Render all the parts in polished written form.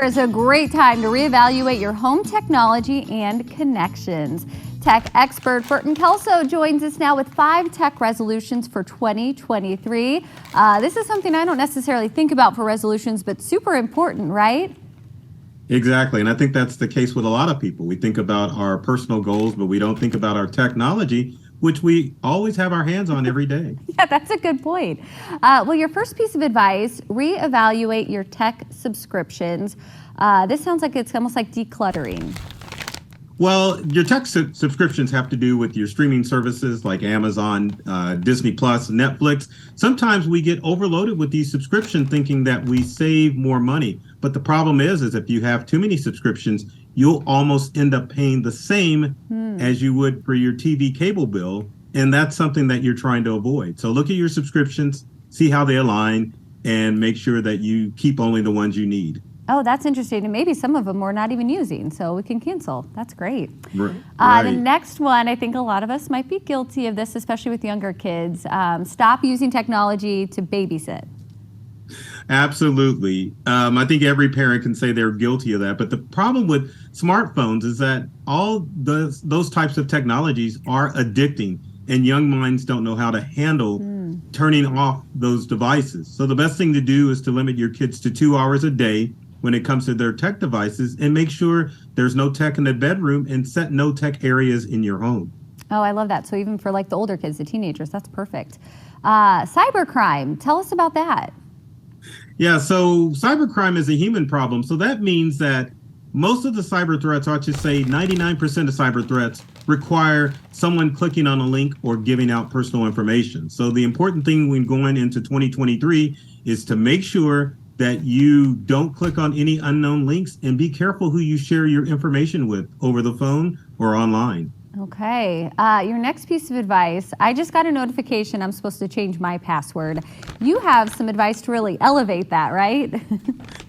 Is a great time to reevaluate your home technology and connections. Tech expert Burton Kelso joins us now with 5 tech resolutions for 2023. This is something I don't necessarily think about for resolutions, but super important, right? Exactly. And I think that's the case with a lot of people. We think about our personal goals, but we don't think about our technology, which we always have our hands on every day. Yeah, that's a good point. Well, your first piece of advice, reevaluate your tech subscriptions. This sounds like it's almost like decluttering. Well, your tech subscriptions have to do with your streaming services like Amazon, Disney Plus, Netflix. Sometimes we get overloaded with these subscriptions thinking that we save more money. But the problem is if you have too many subscriptions, you'll almost end up paying the same as you would for your TV cable bill. And that's something that you're trying to avoid. So look at your subscriptions, see how they align, and make sure that you keep only the ones you need. Oh, that's interesting. And maybe some of them we're not even using, so we can cancel. That's great. Right. The next one, I think a lot of us might be guilty of this, especially with younger kids. Stop using technology to babysit. Absolutely. I think every parent can say they're guilty of that. But the problem with smartphones is that all those types of technologies are addicting, and young minds don't know how to handle turning off those devices. So the best thing to do is to limit your kids to 2 hours a day when it comes to their tech devices, and make sure there's no tech in the bedroom and set no tech areas in your home. Oh, I love that. So even for like the older kids, the teenagers, that's perfect. Cybercrime, tell us about that. Yeah, so cybercrime is a human problem. So that means that most of the cyber threats, or I should say 99% of cyber threats, require someone clicking on a link or giving out personal information. So the important thing when going into 2023 is to make sure that you don't click on any unknown links, and be careful who you share your information with over the phone or online. Okay, your next piece of advice, I just got a notification I'm supposed to change my password. You have some advice to really elevate that, right?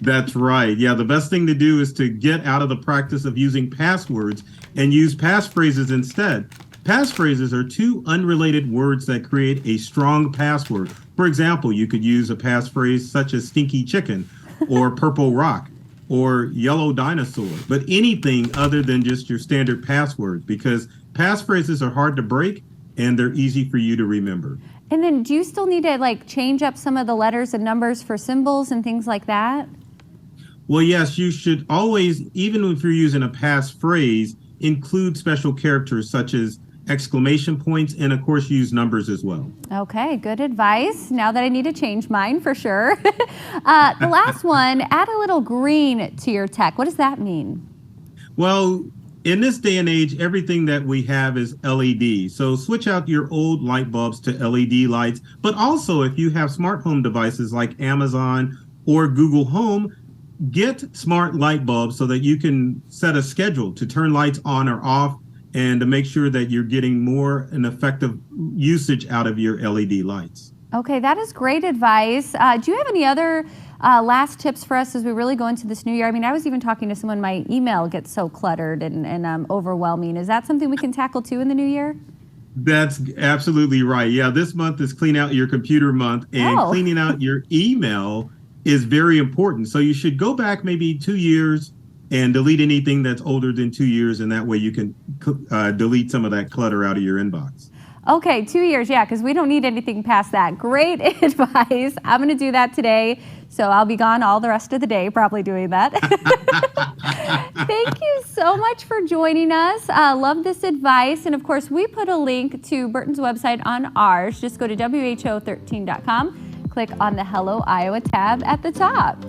That's right. Yeah, the best thing to do is to get out of the practice of using passwords and use passphrases instead. Passphrases are 2 unrelated words that create a strong password. For example, you could use a passphrase such as stinky chicken or purple rock or yellow dinosaur, but anything other than just your standard passwords, because passphrases are hard to break and they're easy for you to remember. And then do you still need to like change up some of the letters and numbers for symbols and things like that? Well, yes, you should always, even if you're using a passphrase, include special characters such as exclamation points, and of course use numbers as well. Okay, good advice. Now that I need to change mine for sure. The last one, add a little green to your tech. What does that mean? Well, in this day and age, everything that we have is LED. So switch out your old light bulbs to LED lights. But also, if you have smart home devices like Amazon or Google Home, get smart light bulbs so that you can set a schedule to turn lights on or off, and to make sure that you're getting more and effective usage out of your LED lights. Okay, that is great advice. Do you have any other last tips for us as we really go into this new year? I mean, I was even talking to someone, my email gets so cluttered and overwhelming. Is that something we can tackle too in the new year? That's absolutely right. Yeah, this month is Clean Out Your Computer Month, and cleaning out your email is very important. So you should go back maybe 2 years and delete anything that's older than 2 years, and that way you can delete some of that clutter out of your inbox. Okay, 2 years, yeah, because we don't need anything past that. Great advice. I'm going to do that today, so I'll be gone all the rest of the day probably doing that. Thank you so much for joining us. Love this advice, and of course, we put a link to Burton's website on ours. Just go to who13.com, click on the Hello Iowa tab at the top.